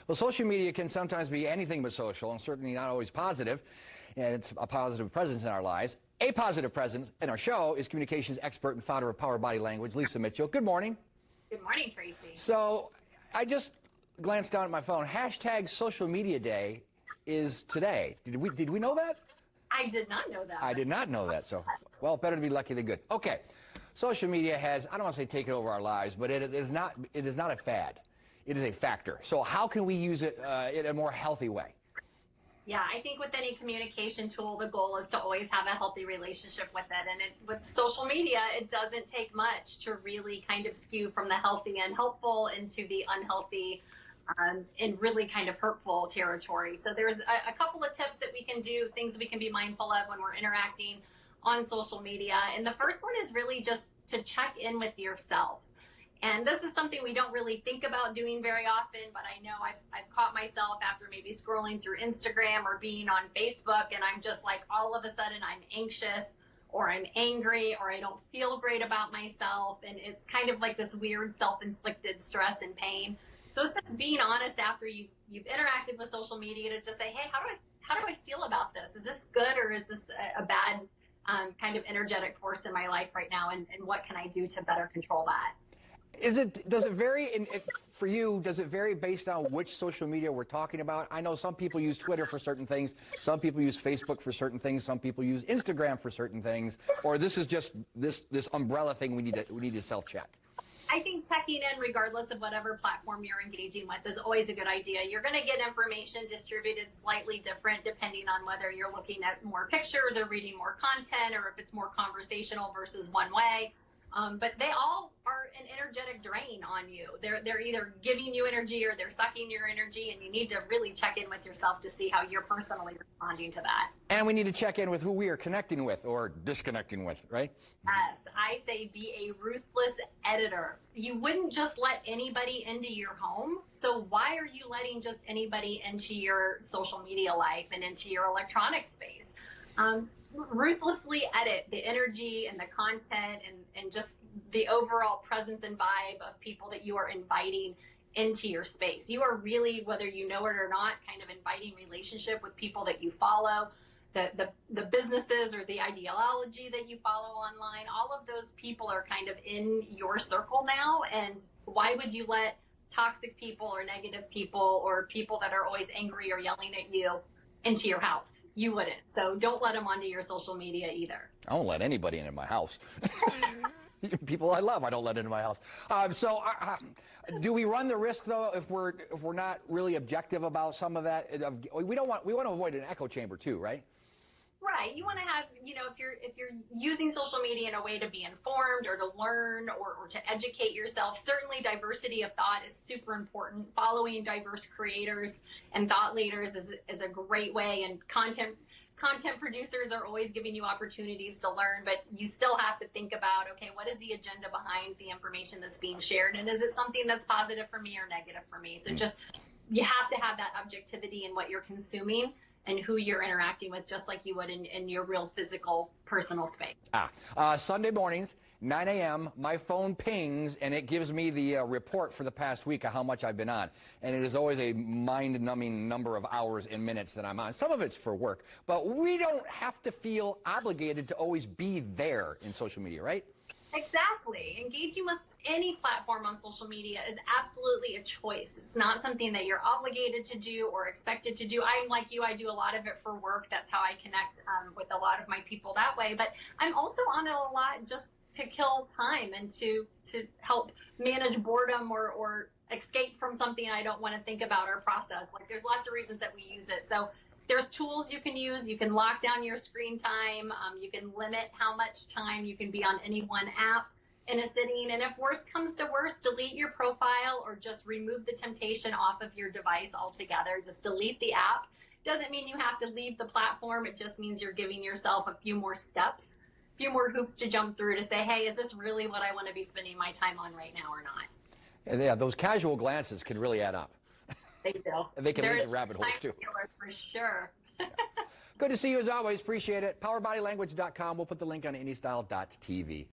Well, social media can sometimes be anything but social and certainly not always positive, and it's a positive presence in our lives. A positive presence in our show is communications expert and founder of Power Body Language, Lisa Mitchell. Good morning. Good morning, Tracy. So I just glanced down at my phone. Hashtag Social Media Day is today. Did we know that? I did not know that. I did not know that. So, well, better to be lucky than good. Okay. Social media has, I don't want to say taken over our lives, but it is not a fad. It is a factor. So how can we use it in a more healthy way? Yeah, I think with any communication tool, the goal is to always have a healthy relationship with it. And with social media, it doesn't take much to really kind of skew from the healthy and helpful into the unhealthy and really kind of hurtful territory. So there's a couple of tips that we can do, things we can be mindful of when we're interacting on social media. And the first one is really just to check in with yourself. And this is something we don't really think about doing very often, but I know I've caught myself after maybe scrolling through Instagram or being on Facebook, and I'm just like, all of a sudden I'm anxious or I'm angry or I don't feel great about myself. And it's kind of like this weird self-inflicted stress and pain. So it's just being honest after you've interacted with social media to just say, hey, how do I feel about this? Is this good or is this a bad kind of energetic force in my life right now? And what can I do to better control that? Does it vary, for you, does it vary based on which social media we're talking about? I know some people use Twitter for certain things, some people use Facebook for certain things, some people use Instagram for certain things, or this is just this umbrella thing we need to self-check? I think checking in regardless of whatever platform you're engaging with is always a good idea. You're going to get information distributed slightly different depending on whether you're looking at more pictures or reading more content or if it's more conversational versus one way. But they all are an energetic drain on you. They're either giving you energy or they're sucking your energy, and you need to really check in with yourself to see how you're personally responding to that. And we need to check in with who we are connecting with or disconnecting with, right? Yes, I say be a ruthless editor. You wouldn't just let anybody into your home, so why are you letting just anybody into your social media life and into your electronic space? Ruthlessly edit the energy and the content and just the overall presence and vibe of people that you are inviting into your space. You are really, whether you know it or not, kind of inviting relationship with people that you follow, the businesses or the ideology that you follow online. All of those people are kind of in your circle now. And why would you let toxic people or negative people or people that are always angry or yelling at you into your house? You wouldn't. So don't let them onto your social media either. I don't let anybody into my house. People I love, I don't let into my house. Do we run the risk though if we're not really objective about some of that? We want to avoid an echo chamber too, right? Right. You want to have, if you're using social media in a way to be informed or to learn or to educate yourself, certainly diversity of thought is super important. Following diverse creators and thought leaders is a great way, and content producers are always giving you opportunities to learn, but you still have to think about, okay, what is the agenda behind the information that's being shared? And is it something that's positive for me or negative for me? So you have to have that objectivity in what you're consuming and who you're interacting with, just like you would in your real physical personal space. Sunday mornings, 9 a.m., my phone pings and it gives me the report for the past week of how much I've been on. And it is always a mind-numbing number of hours and minutes that I'm on. Some of it's for work, but we don't have to feel obligated to always be there in social media, right? Exactly. Engaging with any platform on social media is absolutely a choice. It's not something that you're obligated to do or expected to do. I'm like you, I do a lot of it for work. That's how I connect with a lot of my people that way. But I'm also on it a lot just to kill time and to help manage boredom or escape from something I don't want to think about or process. Like, there's lots of reasons that we use it. So there's tools you can use. You can lock down your screen time. You can limit how much time you can be on any one app in a sitting. And if worse comes to worse, delete your profile or just remove the temptation off of your device altogether. Just delete the app. Doesn't mean you have to leave the platform. It just means you're giving yourself a few more steps, a few more hoops to jump through to say, hey, is this really what I want to be spending my time on right now or not? Yeah, those casual glances can really add up. They do. They can lead to rabbit holes too. For sure. Good to see you as always. Appreciate it. PowerBodyLanguage.com. We'll put the link on AnyStyle.tv.